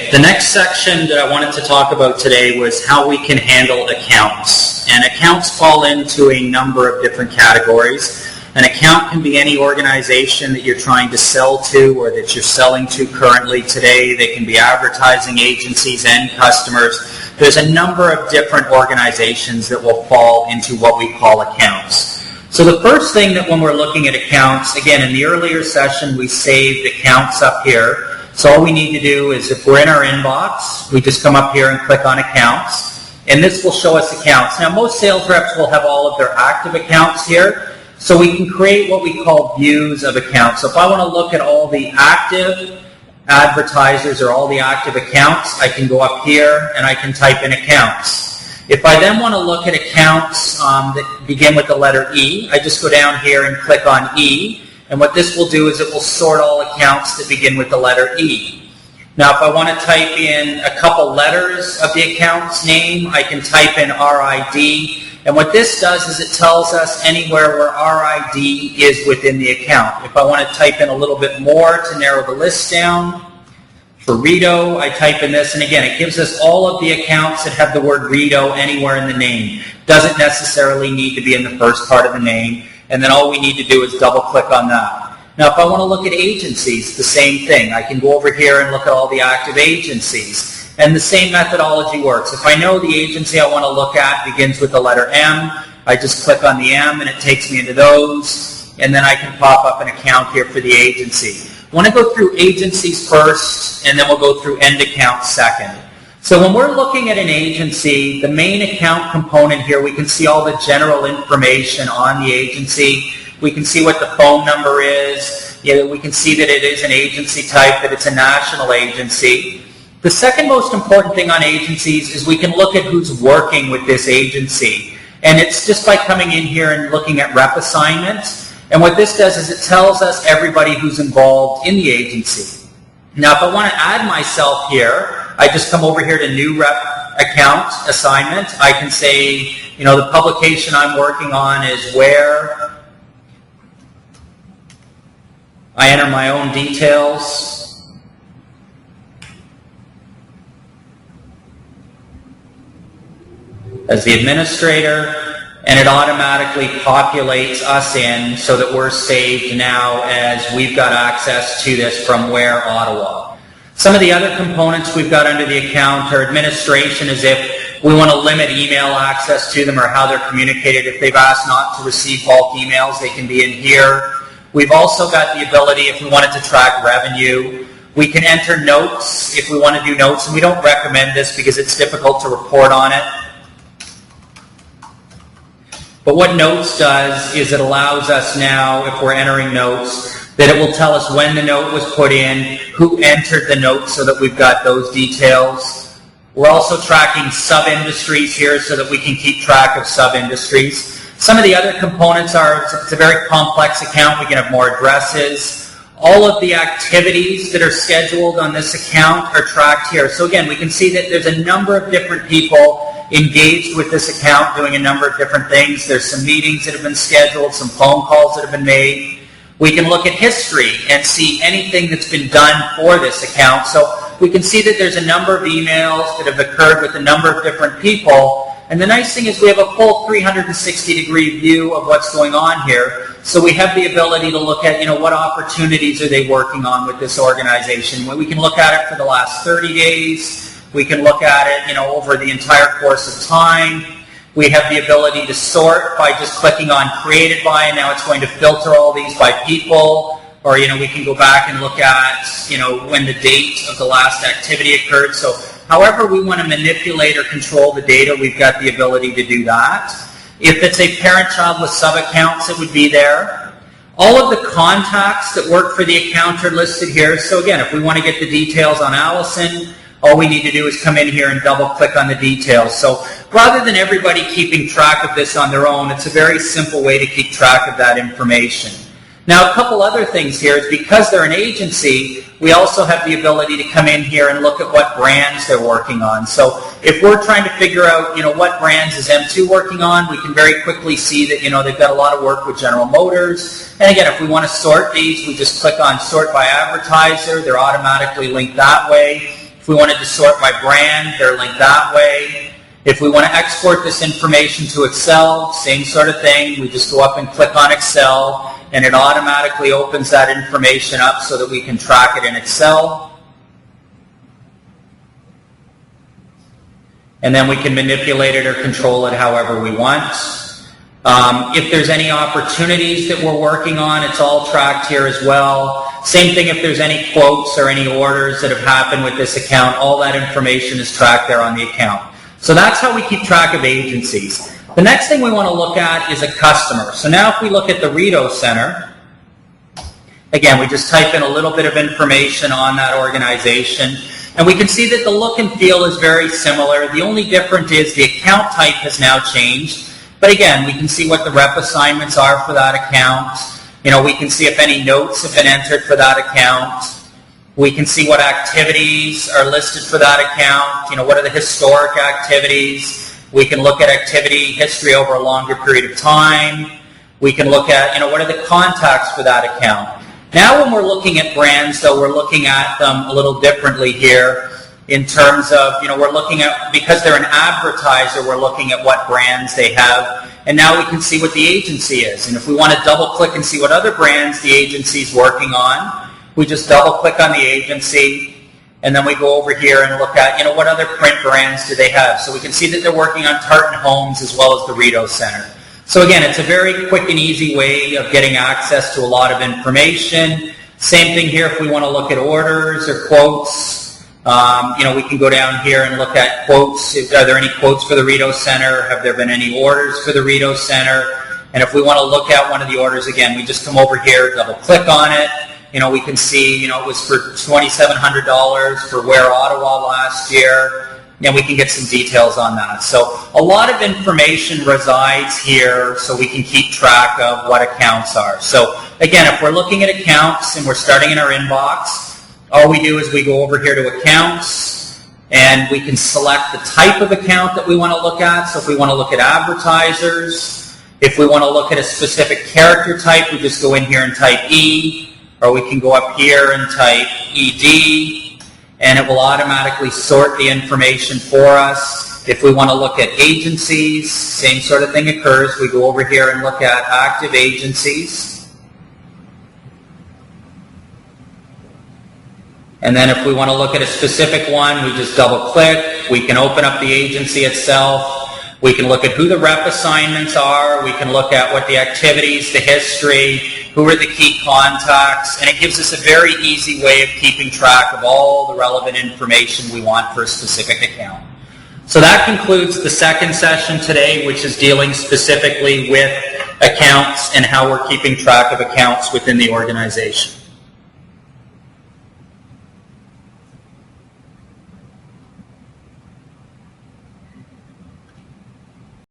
Okay, the next section that I wanted to talk about today was how we can handle accounts. And accounts fall into a number of different categories. An account can be any organization that you're trying to sell to or that you're selling to currently today. They can be advertising agencies and customers. There's a number of different organizations that will fall into what we call accounts. So the first thing that when we're looking at accounts, again, in the earlier session we saved accounts up here. So all we need to do is if we're in our inbox, we just come up here and click on accounts, and this will show us accounts. Now most sales reps will have all of their active accounts here, so we can create what we call views of accounts. So if I want to look at all the active advertisers or all the active accounts, I can go up here and I can type in accounts. If I then want to look at accounts that begin with the letter E, I just go down here and click on E. And what this will do is it will sort all accounts that begin with the letter E. Now if I want to type in a couple letters of the account's name, I can type in RID. And what this does is it tells us anywhere where RID is within the account. If I want to type in a little bit more to narrow the list down, for Rito, I type in this, and again, it gives us all of the accounts that have the word Rito anywhere in the name. Doesn't necessarily need to be in the first part of the name. And then all we need to do is double click on that. Now if I want to look at agencies, the same thing. I can go over here and look at all the active agencies. And the same methodology works. If I know the agency I want to look at begins with the letter M, I just click on the M and it takes me into those. And then I can pop up an account here for the agency. I want to go through agencies first, and then we'll go through end accounts second. So when we're looking at an agency, the main account component here, we can see all the general information on the agency. We can see what the phone number is. We can see that it is an agency type, that it's a national agency. The second most important thing on agencies is we can look at who's working with this agency. And it's just by coming in here and looking at rep assignments. And what this does is it tells us everybody who's involved in the agency. Now if I want to add myself here, I just come over here to new rep account assignment. I can say, the publication I'm working on is where. I enter my own details. As the administrator, and it automatically populates us in so that we're saved now as we've got access to this from where Ottawa. Some of the other components we've got under the account are administration, as if we want to limit email access to them or how they're communicated. If they've asked not to receive bulk emails, they can be in here. We've also got the ability, if we wanted to track revenue, we can enter notes if we want to do notes, and we don't recommend this because it's difficult to report on it. But what notes does is it allows us now, if we're entering notes, that it will tell us when the note was put in, who entered the note so that we've got those details. We're also tracking sub-industries here so that we can keep track of sub-industries. Some of the other components are, it's a very complex account. We can have more addresses. All of the activities that are scheduled on this account are tracked here. So again, we can see that there's a number of different people engaged with this account doing a number of different things. There's some meetings that have been scheduled, some phone calls that have been made. We can look at history and see anything that's been done for this account. So we can see that there's a number of emails that have occurred with a number of different people. And the nice thing is we have a full 360-degree view of what's going on here. So we have the ability to look at, what opportunities are they working on with this organization. We can look at it for the last 30 days. We can look at it, over the entire course of time. We have the ability to sort by just clicking on created by, and now it's going to filter all these by people. Or, we can go back and look at, when the date of the last activity occurred. So however we want to manipulate or control the data, we've got the ability to do that. If it's a parent-child with sub-accounts, it would be there. All of the contacts that work for the account are listed here. So again, if we want to get the details on Allison, all we need to do is come in here and double-click on the details. So rather than everybody keeping track of this on their own, it's a very simple way to keep track of that information. Now, a couple other things here is because they're an agency, we also have the ability to come in here and look at what brands they're working on. So if we're trying to figure out, what brands is M2 working on, we can very quickly see that, they've got a lot of work with General Motors. And again, if we want to sort these, we just click on Sort by Advertiser. They're automatically linked that way. If we wanted to sort by brand, they're linked that way. If we want to export this information to Excel, same sort of thing. We just go up and click on Excel, and it automatically opens that information up so that we can track it in Excel. And then we can manipulate it or control it however we want. If there's any opportunities that we're working on, it's all tracked here as well. Same thing if there's any quotes or any orders that have happened with this account, all that information is tracked there on the account. So that's how we keep track of agencies. The next thing we want to look at is a customer. So now if we look at the Rito Center, again, we just type in a little bit of information on that organization, and we can see that the look and feel is very similar. The only difference is the account type has now changed. But again, we can see what the rep assignments are for that account. We can see if any notes have been entered for that account. We can see what activities are listed for that account. What are the historic activities? We can look at activity history over a longer period of time. We can look at, what are the contacts for that account. Now when we're looking at brands, though, we're looking at them a little differently here in terms of, we're looking at, because they're an advertiser, we're looking at what brands they have. And now we can see what the agency is. And if we want to double click and see what other brands the agency's working on, we just double click on the agency, and then we go over here and look at, what other print brands do they have. So we can see that they're working on Tartan Homes as well as the Rito Center. So again, it's a very quick and easy way of getting access to a lot of information. Same thing here if we want to look at orders or quotes. We can go down here and look at quotes. Are there any quotes for the Rito Center? Have there been any orders for the Rito Center? And if we want to look at one of the orders, again, we just come over here, double click on it. We can see, it was for $2,700 for Ware, Ottawa last year. And we can get some details on that. So a lot of information resides here so we can keep track of what accounts are. So again, if we're looking at accounts and we're starting in our inbox, all we do is we go over here to accounts and we can select the type of account that we want to look at. So if we want to look at advertisers, if we want to look at a specific character type, we just go in here and type E, or we can go up here and type ED, and it will automatically sort the information for us. If we want to look at agencies, same sort of thing occurs. We go over here and look at active agencies. And then if we want to look at a specific one, we just double click. We can open up the agency itself. We can look at who the rep assignments are. We can look at what the activities, the history, who are the key contacts, and it gives us a very easy way of keeping track of all the relevant information we want for a specific account. So that concludes the second session today, which is dealing specifically with accounts and how we're keeping track of accounts within the organization.